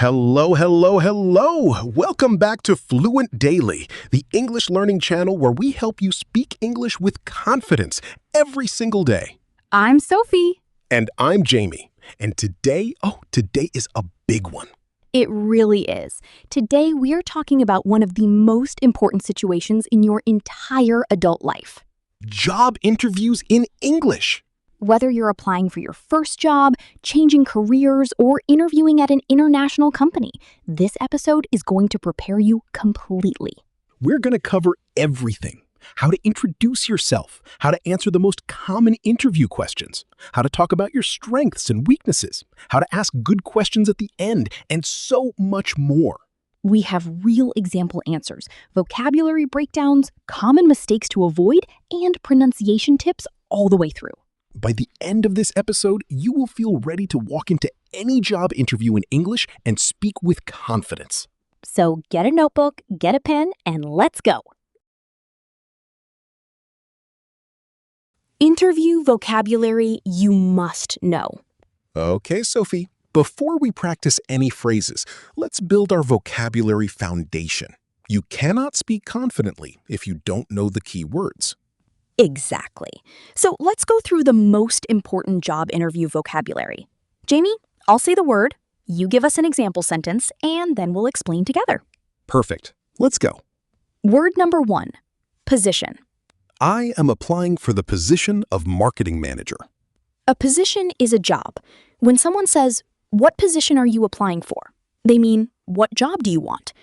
Hello, hello, hello! Welcome back to Fluent Daily, the English learning channel where we help you speak English with confidence every single day. I'm Sophie. And I'm Jamie. And today is a big one. It really is. Today, we are talking about one of the most important situations in your entire adult life. Job interviews in English. Whether you're applying for your first job, changing careers, or interviewing at an international company, this episode is going to prepare you completely. We're going to cover everything. How to introduce yourself, how to answer the most common interview questions, how to talk about your strengths and weaknesses, how to ask good questions at the end, and so much more. We have real example answers, vocabulary breakdowns, common mistakes to avoid, and pronunciation tips all the way through. By the end of this episode, you will feel ready to walk into any job interview in English and speak with confidence. So get a notebook, get a pen, and let's go. Interview vocabulary you must know. Okay, Sophie, before we practice any phrases, let's build our vocabulary foundation. You cannot speak confidently if you don't know the key words. Exactly. So let's go through the most important job interview vocabulary. Jamie, I'll say the word, you give us an example sentence, and then we'll explain together. Perfect. Let's go. Word number 1, position. I am applying for the position of marketing manager. A position is a job. When someone says, "What position are you applying for?" they mean, "What job do you want?"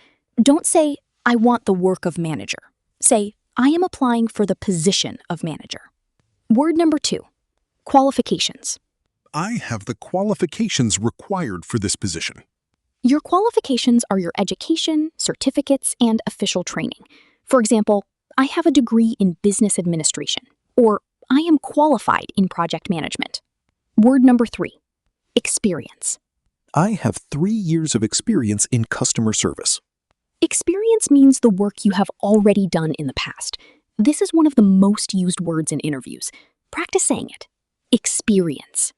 Don't say, "I want the work of manager." Say, "I am applying for the position of manager." Word number 2, qualifications. I have the qualifications required for this position. Your qualifications are your education, certificates, and official training. For example, I have a degree in business administration, or I am qualified in project management. Word number 3, experience. I have 3 years of experience in customer service. Experience means the work you have already done in the past. This is one of the most used words in interviews. Practice saying it. Experience.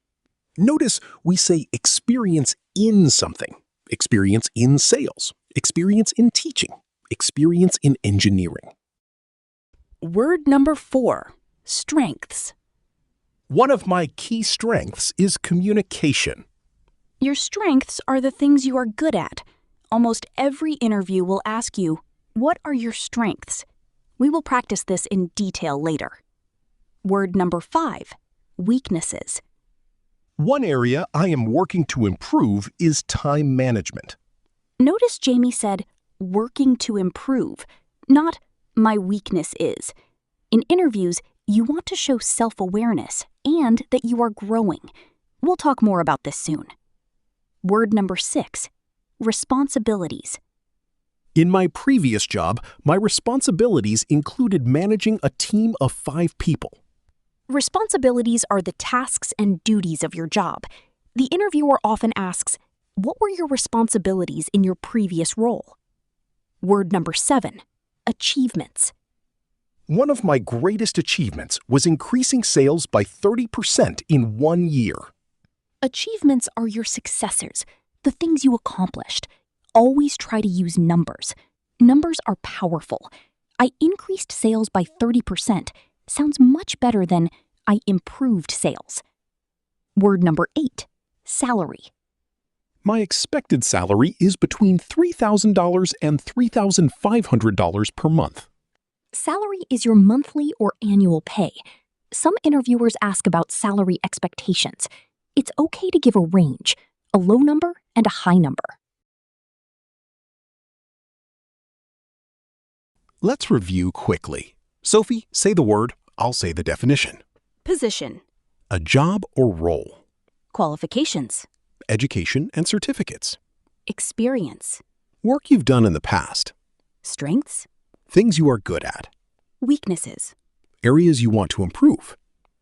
Notice we say experience in something. Experience in sales. Experience in teaching. Experience in engineering. Word number 4, strengths. One of my key strengths is communication. Your strengths are the things you are good at. Almost every interview will ask you, what are your strengths? We will practice this in detail later. Word number 5, weaknesses. One area I am working to improve is time management. Notice Jamie said, working to improve, not my weakness is. In interviews, you want to show self-awareness and that you are growing. We'll talk more about this soon. Word number 6, responsibilities. In my previous job, my responsibilities included managing a team of 5 people. Responsibilities are the tasks and duties of your job. The interviewer often asks, what were your responsibilities in your previous role? Word number 7, achievements. One of my greatest achievements was increasing sales by 30% in 1 year. Achievements are your successes, the things you accomplished. Always try to use numbers. Numbers are powerful. I increased sales by 30% sounds much better than I improved sales. Word number 8, salary. My expected salary is between $3,000 and $3,500 per month. Salary is your monthly or annual pay. Some interviewers ask about salary expectations. It's okay to give a range, a low number and a high number. Let's review quickly. Sophie, say the word, I'll say the definition. Position. A job or role. Qualifications. Education and certificates. Experience. Work you've done in the past. Strengths. Things you are good at. Weaknesses. Areas you want to improve.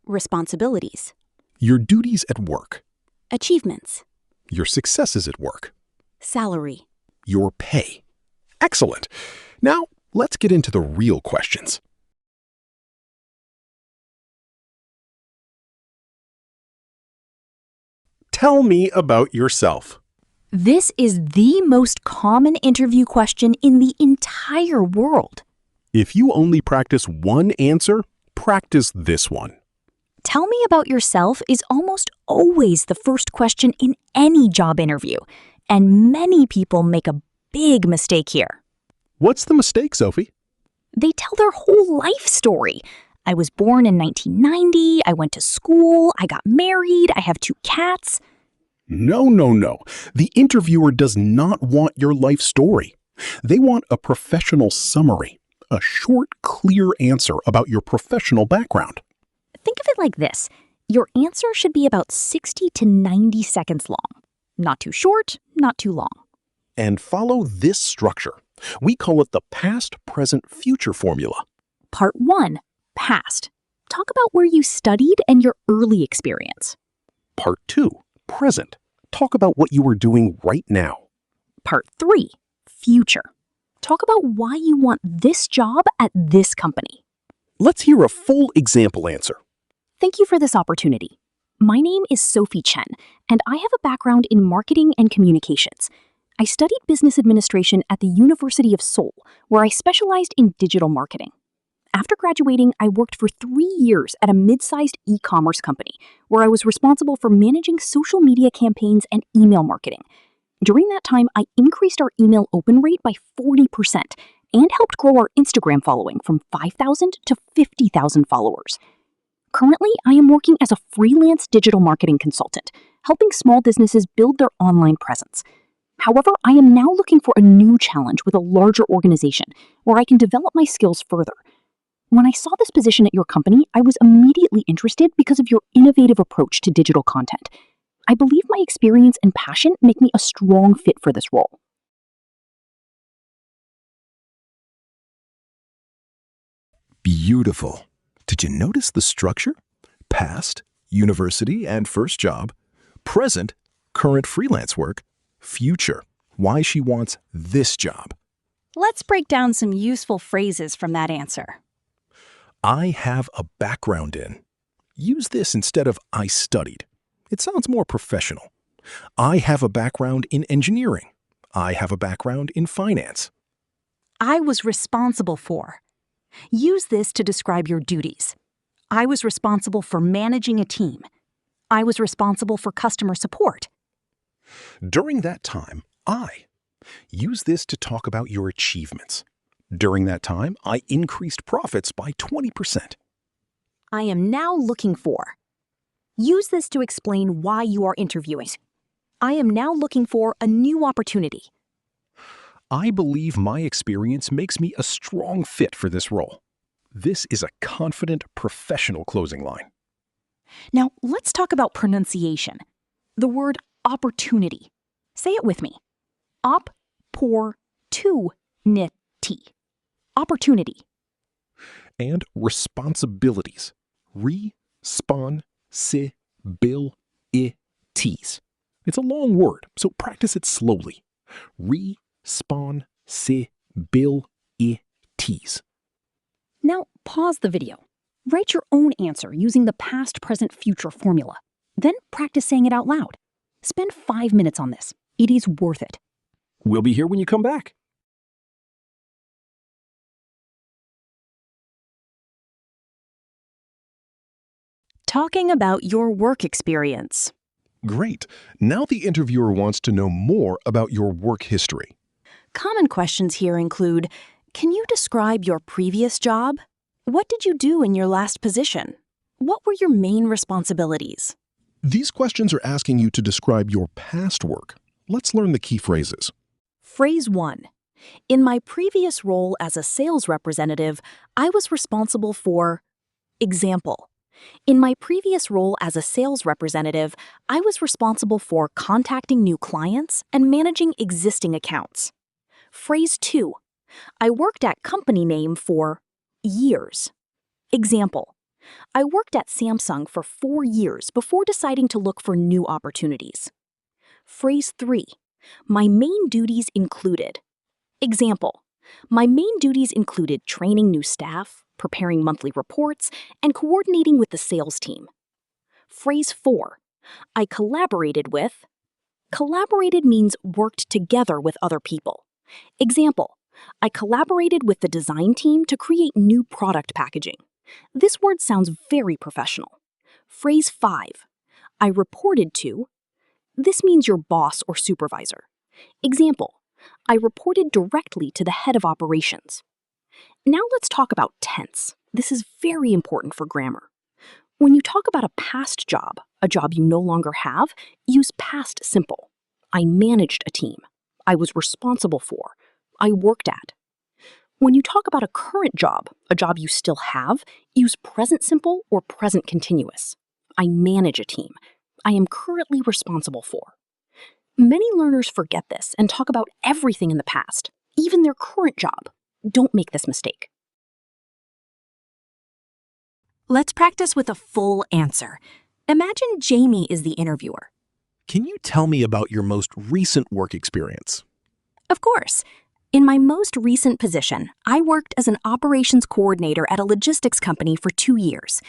Responsibilities. Your duties at work. Achievements. Your successes at work. Salary. Your pay. Excellent. Now, let's get into the real questions. Tell me about yourself. This is the most common interview question in the entire world. If you only practice one answer, practice this one. Tell me about yourself is almost always the first question in any job interview, and many people make a big mistake here. What's the mistake, Sophie? They tell their whole life story. I was born in 1990, I went to school, I got married, I have 2 cats. No. The interviewer does not want your life story. They want a professional summary, a short, clear answer about your professional background. Think of it like this. Your answer should be about 60 to 90 seconds long. Not too short, not too long. And follow this structure. We call it the past, present, future formula. Part 1, past. Talk about where you studied and your early experience. Part 2, present. Talk about what you are doing right now. Part 3, future. Talk about why you want this job at this company. Let's hear a full example answer. Thank you for this opportunity. My name is Sophie Chen, and I have a background in marketing and communications. I studied business administration at the University of Seoul, where I specialized in digital marketing. After graduating, I worked for 3 years at a mid-sized e-commerce company, where I was responsible for managing social media campaigns and email marketing. During that time, I increased our email open rate by 40% and helped grow our Instagram following from 5,000 to 50,000 followers. Currently, I am working as a freelance digital marketing consultant, helping small businesses build their online presence. However, I am now looking for a new challenge with a larger organization where I can develop my skills further. When I saw this position at your company, I was immediately interested because of your innovative approach to digital content. I believe my experience and passion make me a strong fit for this role. Beautiful. Did you notice the structure? Past, university and first job. Present, current freelance work. Future, why she wants this job. Let's break down some useful phrases from that answer. I have a background in. Use this instead of I studied. It sounds more professional. I have a background in engineering. I have a background in finance. I was responsible for. Use this to describe your duties. I was responsible for managing a team. I was responsible for customer support. During that time, I. Use this to talk about your achievements. During that time, I increased profits by 20%. I am now looking for. Use this to explain why you are interviewing. I am now looking for a new opportunity. I believe my experience makes me a strong fit for this role. This is a confident, professional closing line. Now, let's talk about pronunciation. The word opportunity. Say it with me. Op-por-tu-ni-ti. Opportunity. And responsibilities. Re-spon-si-bil-i-tis. It's a long word, so practice it slowly. Re-spon-si-bil-i-tis. Now, pause the video. Write your own answer using the past, present, future formula. Then practice saying it out loud. Spend 5 minutes on this. It is worth it. We'll be here when you come back. Talking about your work experience. Great. Now the interviewer wants to know more about your work history. Common questions here include, can you describe your previous job? What did you do in your last position? What were your main responsibilities? These questions are asking you to describe your past work. Let's learn the key phrases. Phrase 1. In my previous role as a sales representative, I was responsible for. Example. In my previous role as a sales representative, I was responsible for contacting new clients and managing existing accounts. Phrase 2. I worked at company name for years. Example. I worked at Samsung for 4 years before deciding to look for new opportunities. Phrase 3. My main duties included. Example. My main duties included training new staff, preparing monthly reports, and coordinating with the sales team. Phrase 4. I collaborated with. Collaborated means worked together with other people. Example, I collaborated with the design team to create new product packaging. This word sounds very professional. Phrase 5, I reported to. This means your boss or supervisor. Example, I reported directly to the head of operations. Now let's talk about tense. This is very important for grammar. When you talk about a past job, a job you no longer have, use past simple. I managed a team. I was responsible for. I worked at. When you talk about a current job, a job you still have, use present simple or present continuous. I manage a team. I am currently responsible for. Many learners forget this and talk about everything in the past, even their current job. Don't make this mistake. Let's practice with a full answer. Imagine Jamie is the interviewer. Can you tell me about your most recent work experience? Of course. In my most recent position, I worked as an operations coordinator at a logistics company for 2 years.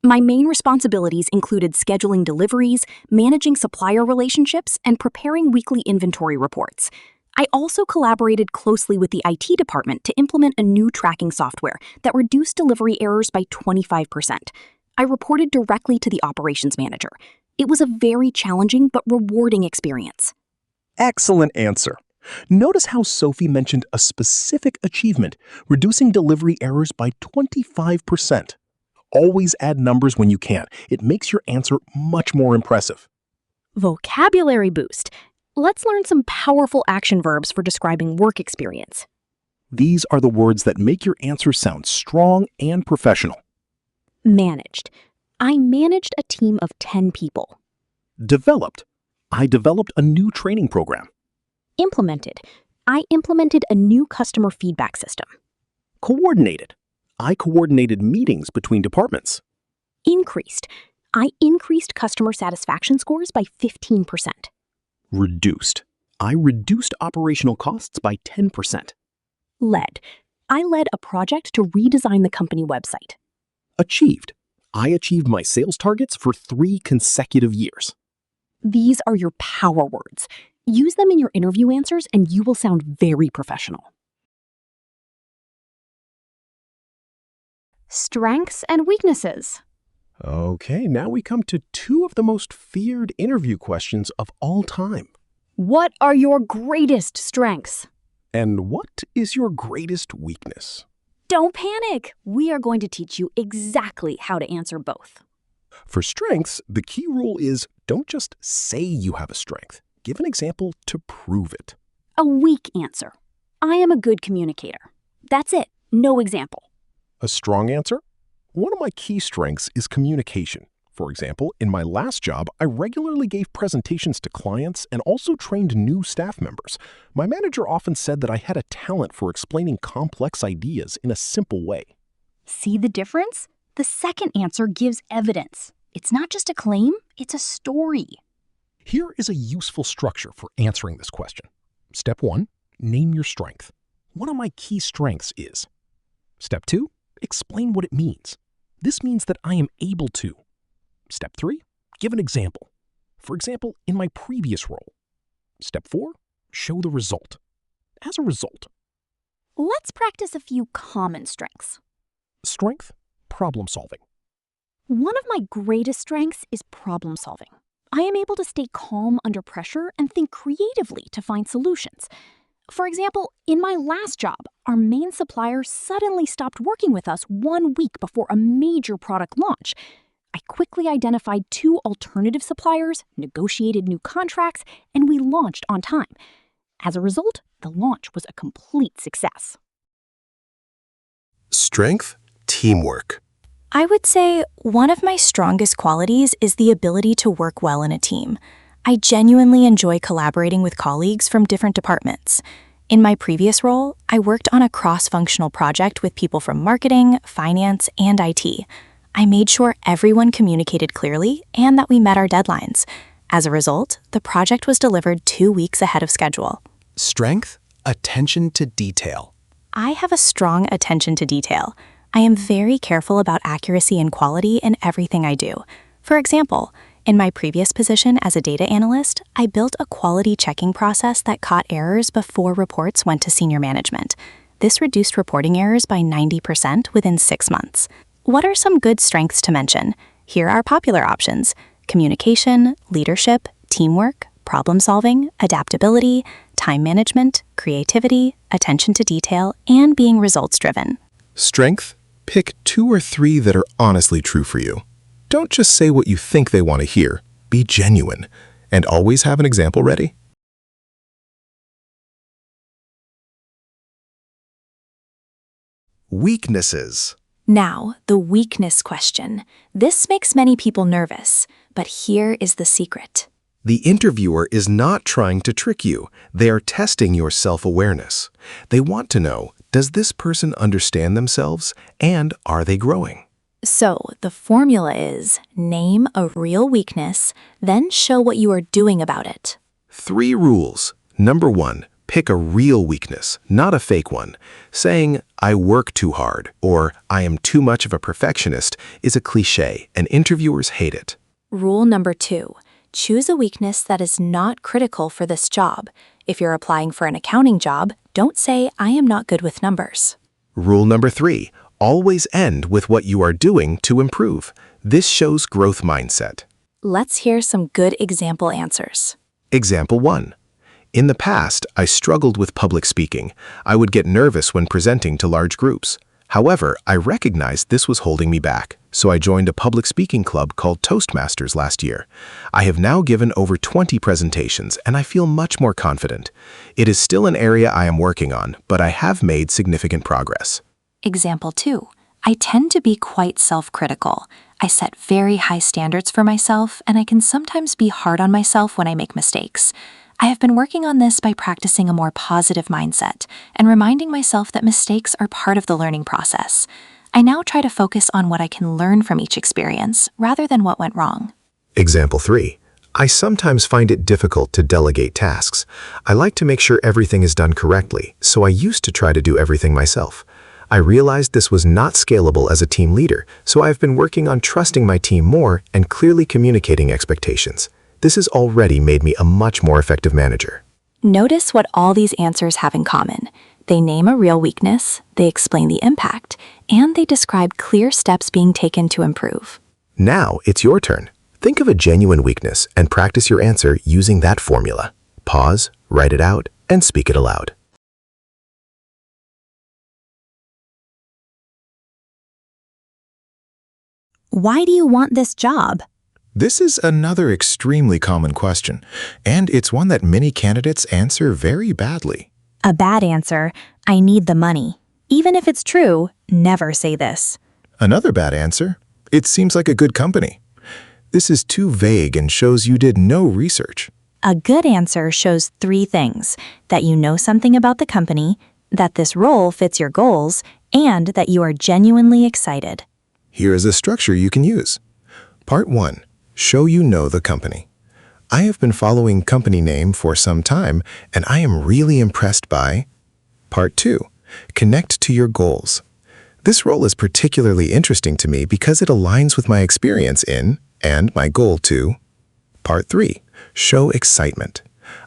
My main responsibilities included scheduling deliveries, managing supplier relationships, and preparing weekly inventory reports. I also collaborated closely with the IT department to implement a new tracking software that reduced delivery errors by 25%. I reported directly to the operations manager. It was a very challenging but rewarding experience. Excellent answer. Notice how Sophie mentioned a specific achievement, reducing delivery errors by 25%. Always add numbers when you can. It makes your answer much more impressive. Vocabulary boost. Let's learn some powerful action verbs for describing work experience. These are the words that make your answer sound strong and professional. Managed. I managed a team of 10 people. Developed. I developed a new training program. Implemented. I implemented a new customer feedback system. Coordinated. I coordinated meetings between departments. Increased. I increased customer satisfaction scores by 15%. Reduced. I reduced operational costs by 10%. Led. I led a project to redesign the company website. Achieved. I achieved my sales targets for 3 consecutive years. These are your power words. Use them in your interview answers and you will sound very professional. Strengths and weaknesses. Okay, now we come to 2 of the most feared interview questions of all time. What are your greatest strengths? And what is your greatest weakness? Don't panic. We are going to teach you exactly how to answer both. For strengths, the key rule is don't just say you have a strength. Give an example to prove it. A weak answer. I am a good communicator. That's it. No example. A strong answer? One of my key strengths is communication. For example, in my last job, I regularly gave presentations to clients and also trained new staff members. My manager often said that I had a talent for explaining complex ideas in a simple way. See the difference? The second answer gives evidence. It's not just a claim, it's a story. Here is a useful structure for answering this question. Step 1, name your strength. One of my key strengths is. Step 2, explain what it means. This means that I am able to. Step 3, give an example. For example, in my previous role. Step 4, show the result. As a result. Let's practice a few common strengths. Strength, problem solving. One of my greatest strengths is problem solving. I am able to stay calm under pressure and think creatively to find solutions. For example, in my last job, our main supplier suddenly stopped working with us 1 week before a major product launch. I quickly identified 2 alternative suppliers, negotiated new contracts, and we launched on time. As a result, the launch was a complete success. Strength, teamwork. I would say one of my strongest qualities is the ability to work well in a team. I genuinely enjoy collaborating with colleagues from different departments. In my previous role, I worked on a cross-functional project with people from marketing, finance, and IT. I made sure everyone communicated clearly and that we met our deadlines. As a result, the project was delivered 2 weeks ahead of schedule. Strength, attention to detail. I have a strong attention to detail. I am very careful about accuracy and quality in everything I do. For example, In my previous position as a data analyst, I built a quality checking process that caught errors before reports went to senior management. This reduced reporting errors by 90% within 6 months. What are some good strengths to mention? Here are popular options: communication, leadership, teamwork, problem solving, adaptability, time management, creativity, attention to detail, and being results driven. Strength? Pick 2 or 3 that are honestly true for you. Don't just say what you think they want to hear. Be genuine. And always have an example ready. Weaknesses. Now, the weakness question. This makes many people nervous, but here is the secret. The interviewer is not trying to trick you. They are testing your self-awareness. They want to know, does this person understand themselves, and are they growing? So, the formula is name a real weakness, then show what you are doing about it. 3 rules. Number 1, pick a real weakness, not a fake one. Saying, I work too hard, or I am too much of a perfectionist is a cliché, and interviewers hate it. Rule number 2, choose a weakness that is not critical for this job. If you're applying for an accounting job, don't say, I am not good with numbers. Rule number 3, always end with what you are doing to improve. This shows growth mindset. Let's hear some good example answers. Example 1. In the past, I struggled with public speaking. I would get nervous when presenting to large groups. However, I recognized this was holding me back, so I joined a public speaking club called Toastmasters last year. I have now given over 20 presentations, and I feel much more confident. It is still an area I am working on, but I have made significant progress. Example 2. I tend to be quite self-critical. I set very high standards for myself, and I can sometimes be hard on myself when I make mistakes. I have been working on this by practicing a more positive mindset and reminding myself that mistakes are part of the learning process. I now try to focus on what I can learn from each experience rather than what went wrong. Example 3. I sometimes find it difficult to delegate tasks. I like to make sure everything is done correctly, so I used to try to do everything myself. I realized this was not scalable as a team leader, so I've been working on trusting my team more and clearly communicating expectations. This has already made me a much more effective manager. Notice what all these answers have in common. They name a real weakness, they explain the impact, and they describe clear steps being taken to improve. Now it's your turn. Think of a genuine weakness and practice your answer using that formula. Pause, write it out, and speak it aloud. Why do you want this job? This is another extremely common question, and it's one that many candidates answer very badly. A bad answer, I need the money. Even if it's true, never say this. Another bad answer, it seems like a good company. This is too vague and shows you did no research. A good answer shows 3 things: that you know something about the company, that this role fits your goals, and that you are genuinely excited. Here is a structure you can use. Part 1. Show you know the company. I have been following company name for some time, and I am really impressed by. Part 2. Connect to your goals. This role is particularly interesting to me because it aligns with my experience in, and my goal to. Part 3. Show excitement.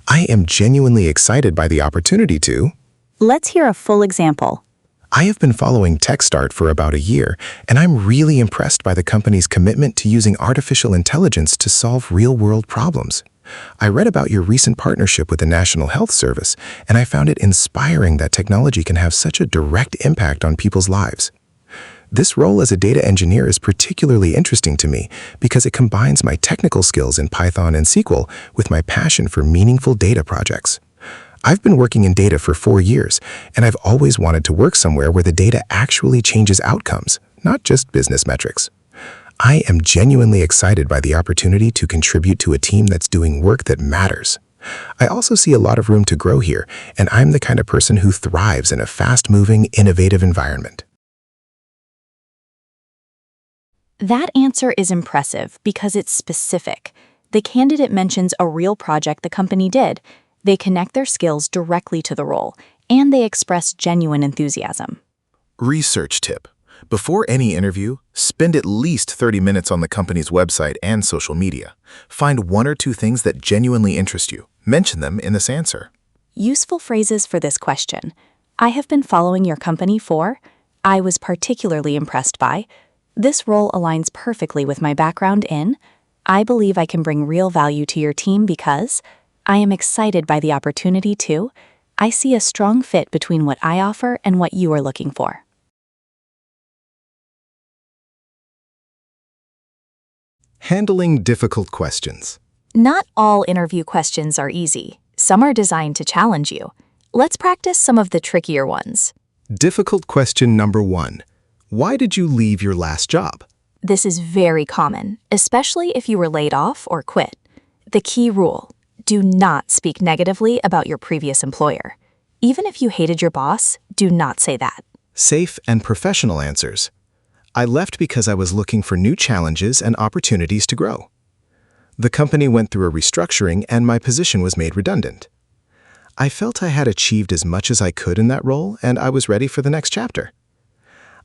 I am genuinely excited by the opportunity to. Let's hear a full example. I have been following TechStart for about a year, and I'm really impressed by the company's commitment to using artificial intelligence to solve real-world problems. I read about your recent partnership with the National Health Service, and I found it inspiring that technology can have such a direct impact on people's lives. This role as a data engineer is particularly interesting to me because it combines my technical skills in Python and SQL with my passion for meaningful data projects. I've been working in data for 4 years, and I've always wanted to work somewhere where the data actually changes outcomes, not just business metrics. I am genuinely excited by the opportunity to contribute to a team that's doing work that matters. I also see a lot of room to grow here, and I'm the kind of person who thrives in a fast-moving, innovative environment. That answer is impressive because it's specific. The candidate mentions a real project the company did. They connect their skills directly to the role, and they express genuine enthusiasm. Research tip. Before any interview, spend at least 30 minutes on the company's website and social media. Find one or two things that genuinely interest you. Mention them in this answer. Useful phrases for this question. I have been following your company for. I was particularly impressed by. This role aligns perfectly with my background in. I believe I can bring real value to your team because. I am excited by the opportunity to. I see a strong fit between what I offer and what you are looking for. Handling difficult questions. Not all interview questions are easy. Some are designed to challenge you. Let's practice some of the trickier ones. Difficult question number 1. Why did you leave your last job? This is very common, especially if you were laid off or quit. The key rule: do not speak negatively about your previous employer. Even if you hated your boss, do not say that. Safe and professional answers. I left because I was looking for new challenges and opportunities to grow. The company went through a restructuring and my position was made redundant. I felt I had achieved as much as I could in that role and I was ready for the next chapter.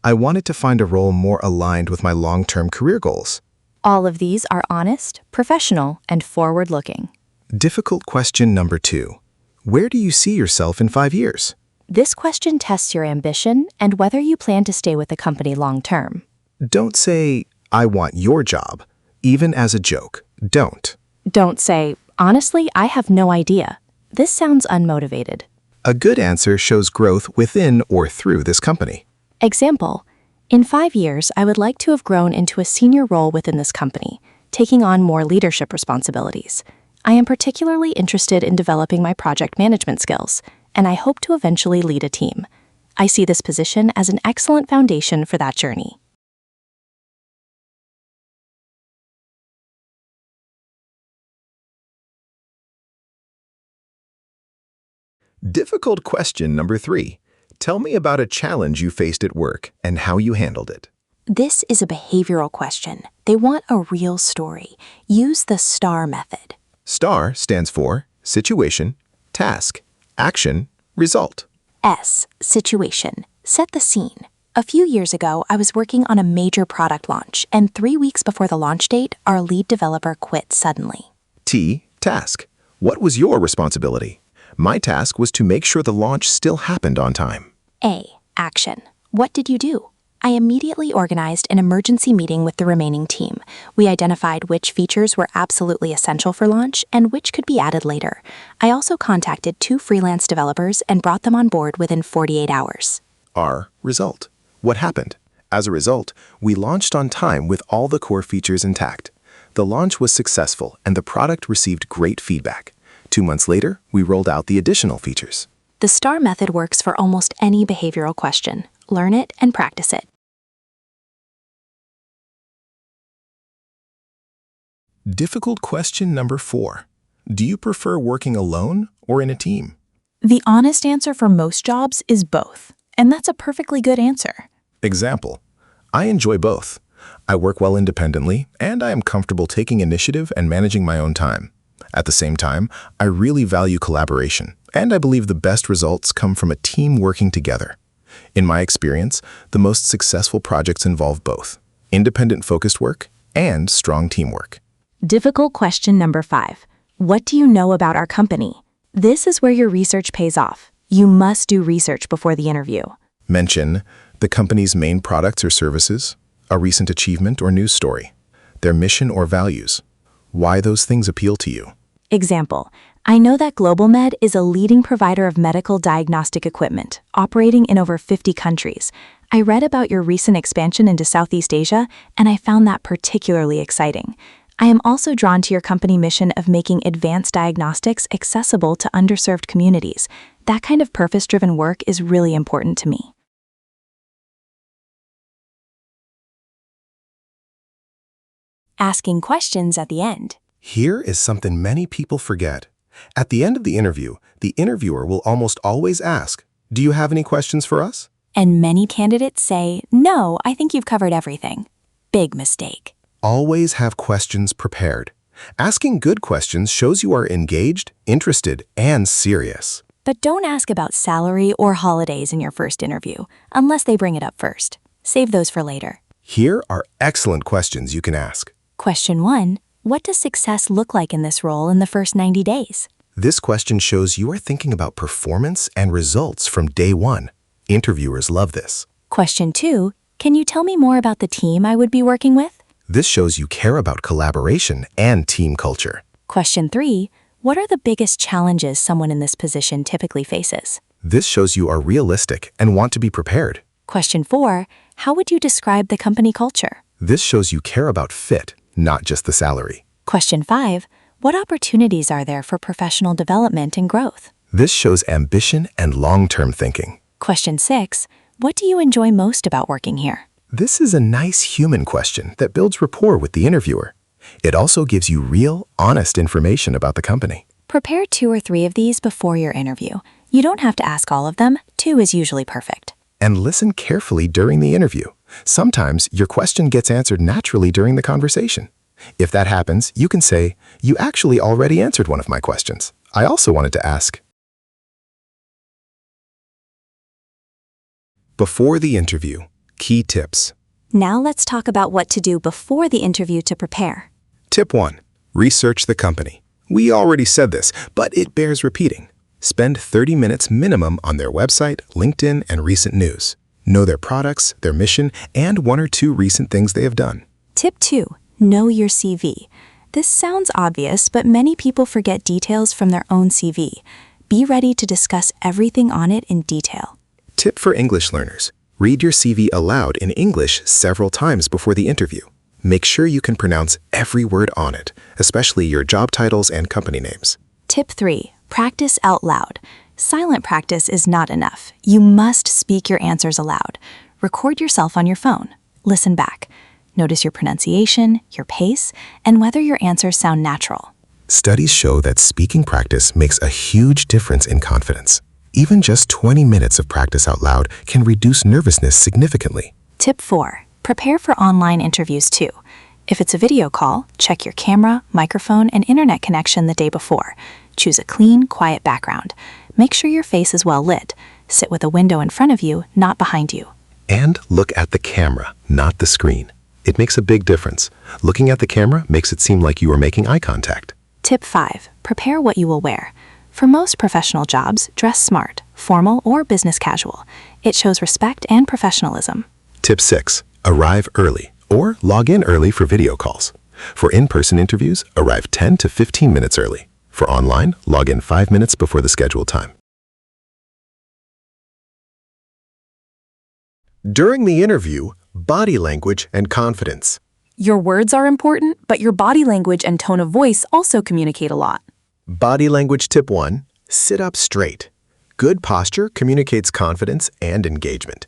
I wanted to find a role more aligned with my long-term career goals. All of these are honest, professional, and forward-looking. Difficult question number 2. Where do you see yourself in 5 years? This question tests your ambition and whether you plan to stay with the company long-term. Don't say, I want your job, even as a joke. Don't. Don't say, honestly, I have no idea. This sounds unmotivated. A good answer shows growth within or through this company. Example: in 5 years, I would like to have grown into a senior role within this company, taking on more leadership responsibilities. I am particularly interested in developing my project management skills, and I hope to eventually lead a team. I see this position as an excellent foundation for that journey. Difficult question number 3. Tell me about a challenge you faced at work and how you handled it. This is a behavioral question. They want a real story. Use the STAR method. STAR stands for situation, task, action, result. S. Situation. Set the scene. A few years ago, I was working on a major product launch, and 3 weeks before the launch date, our lead developer quit suddenly. T. Task. What was your responsibility? My task was to make sure the launch still happened on time. A. Action. What did you do? I immediately organized an emergency meeting with the remaining team. We identified which features were absolutely essential for launch and which could be added later. I also contacted 2 freelance developers and brought them on board within 48 hours. R. Result. What happened? As a result, we launched on time with all the core features intact. The launch was successful and the product received great feedback. 2 months later, we rolled out the additional features. The STAR method works for almost any behavioral question. Learn it and practice it. Difficult question number 4. Do you prefer working alone or in a team? The honest answer for most jobs is both, and that's a perfectly good answer. Example: I enjoy both. I work well independently, and I am comfortable taking initiative and managing my own time. At the same time, I really value collaboration, and I believe the best results come from a team working together. In my experience, the most successful projects involve both independent-focused work and strong teamwork. Difficult question number 5. What do you know about our company? This is where your research pays off. You must do research before the interview. Mention the company's main products or services, a recent achievement or news story, their mission or values, why those things appeal to you. Example: I know that GlobalMed is a leading provider of medical diagnostic equipment, operating in over 50 countries. I read about your recent expansion into Southeast Asia, and I found that particularly exciting. I am also drawn to your company mission of making advanced diagnostics accessible to underserved communities. That kind of purpose-driven work is really important to me. Asking questions at the end. Here is something many people forget. At the end of the interview, the interviewer will almost always ask, "Do you have any questions for us?" And many candidates say, "No, I think you've covered everything." Big mistake. Always have questions prepared. Asking good questions shows you are engaged, interested, and serious. But don't ask about salary or holidays in your first interview, unless they bring it up first. Save those for later. Here are excellent questions you can ask. Question 1. What does success look like in this role in the first 90 days? This question shows you are thinking about performance and results from day one. Interviewers love this. Question 2. Can you tell me more about the team I would be working with? This shows you care about collaboration and team culture. Question 3. What are the biggest challenges someone in this position typically faces? This shows you are realistic and want to be prepared. Question 4. How would you describe the company culture? This shows you care about fit, not just the salary. Question 5. What opportunities are there for professional development and growth? This shows ambition and long-term thinking. Question 6. What do you enjoy most about working here? This is a nice human question that builds rapport with the interviewer. It also gives you real, honest information about the company. Prepare 2 or 3 of these before your interview. You don't have to ask all of them. 2 is usually perfect. And listen carefully during the interview. Sometimes your question gets answered naturally during the conversation. If that happens, you can say, "You actually already answered one of my questions. I also wanted to ask." Before the interview, key tips. Now let's talk about what to do before the interview to prepare. Tip 1. Research the company. We already said this, but it bears repeating. Spend 30 minutes minimum on their website, LinkedIn, and recent news. Know their products, their mission, and 1 or 2 recent things they have done. Tip 2. Know your CV. This sounds obvious, but many people forget details from their own CV. Be ready to discuss everything on it in detail. Tip for English learners. Read your CV aloud in English several times before the interview. Make sure you can pronounce every word on it, especially your job titles and company names. Tip 3. Practice out loud. Silent practice is not enough. You must speak your answers aloud. Record yourself on your phone. Listen back. Notice your pronunciation, your pace, and whether your answers sound natural. Studies show that speaking practice makes a huge difference in confidence. Even just 20 minutes of practice out loud can reduce nervousness significantly. Tip 4. Prepare for online interviews too. If it's a video call, check your camera, microphone, and internet connection the day before. Choose a clean, quiet background. Make sure your face is well lit. Sit with a window in front of you, not behind you. And look at the camera, not the screen. It makes a big difference. Looking at the camera makes it seem like you are making eye contact. Tip 5. Prepare what you will wear. For most professional jobs, dress smart, formal or business casual. It shows respect and professionalism. Tip 6. Arrive early or log in early for video calls. For in-person interviews, arrive 10 to 15 minutes early. For online, log in 5 minutes before the scheduled time. During the interview, body language and confidence. Your words are important, but your body language and tone of voice also communicate a lot. Body language tip 1. Sit up straight. Good posture communicates confidence and engagement.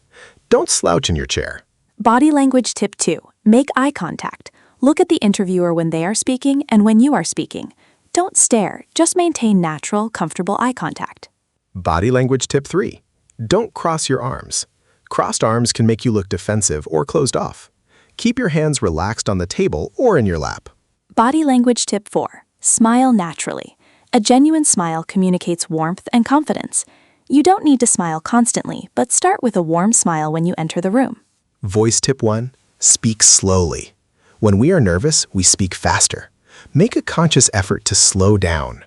Don't slouch in your chair. Body language tip 2. Make eye contact. Look at the interviewer when they are speaking and when you are speaking. Don't stare, just maintain natural, comfortable eye contact. Body language tip 3. Don't cross your arms. Crossed arms can make you look defensive or closed off. Keep your hands relaxed on the table or in your lap. Body language tip 4. Smile naturally. A genuine smile communicates warmth and confidence. You don't need to smile constantly, but start with a warm smile when you enter the room. Voice tip 1. Speak slowly. When we are nervous, we speak faster. Make a conscious effort to slow down.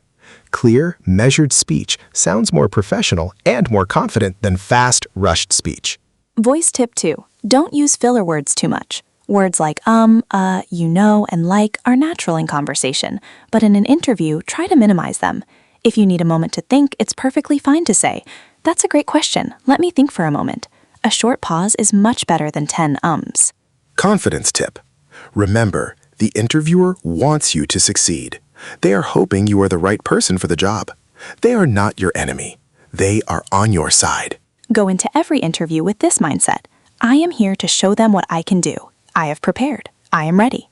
Clear, measured speech sounds more professional and more confident than fast, rushed speech. Voice tip 2. Don't use filler words too much. Words like you know, and like are natural in conversation, but in an interview, try to minimize them. If you need a moment to think, it's perfectly fine to say, "That's a great question. Let me think for a moment." A short pause is much better than 10 ums. Confidence tip. Remember, the interviewer wants you to succeed. They are hoping you are the right person for the job. They are not your enemy. They are on your side. Go into every interview with this mindset. I am here to show them what I can do. I have prepared. I am ready.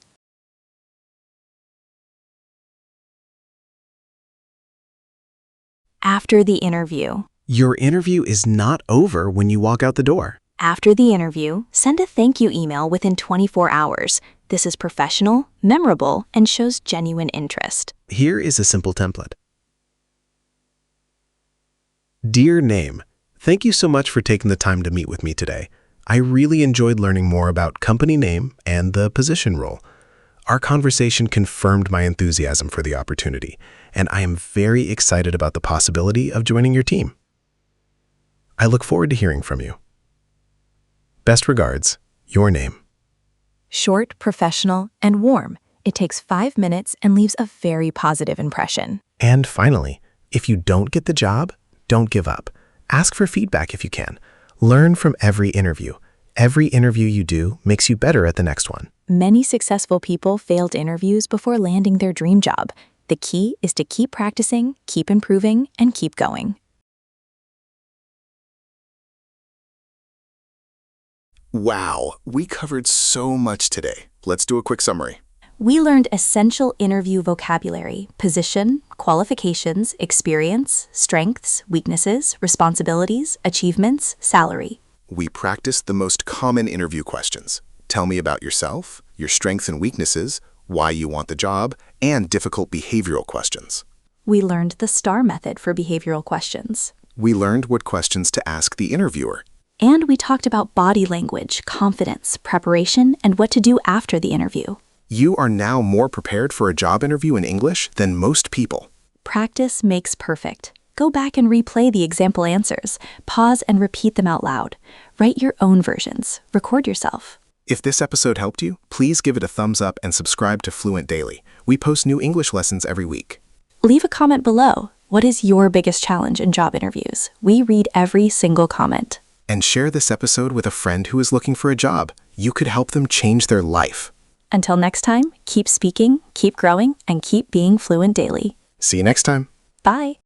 After the interview. Your interview is not over when you walk out the door. After the interview, send a thank you email within 24 hours. This is professional, memorable, and shows genuine interest. Here is a simple template. Dear Name, thank you so much for taking the time to meet with me today. I really enjoyed learning more about company name and the position role. Our conversation confirmed my enthusiasm for the opportunity, and I am very excited about the possibility of joining your team. I look forward to hearing from you. Best regards, your name. Short, professional, and warm. It takes 5 minutes and leaves a very positive impression. And finally, if you don't get the job, don't give up. Ask for feedback if you can. Learn from every interview. Every interview you do makes you better at the next one. Many successful people failed interviews before landing their dream job. The key is to keep practicing, keep improving, and keep going. Wow, we covered so much today. Let's do a quick summary. We learned essential interview vocabulary, position, qualifications, experience, strengths, weaknesses, responsibilities, achievements, salary. We practiced the most common interview questions. Tell me about yourself, your strengths and weaknesses, why you want the job, and difficult behavioral questions. We learned the STAR method for behavioral questions. We learned what questions to ask the interviewer. And we talked about body language, confidence, preparation, and what to do after the interview. You are now more prepared for a job interview in English than most people. Practice makes perfect. Go back and replay the example answers. Pause and repeat them out loud. Write your own versions. Record yourself. If this episode helped you, please give it a thumbs up and subscribe to Fluent Daily. We post new English lessons every week. Leave a comment below. What is your biggest challenge in job interviews? We read every single comment. And share this episode with a friend who is looking for a job. You could help them change their life. Until next time, keep speaking, keep growing, and keep being fluent daily. See you next time. Bye.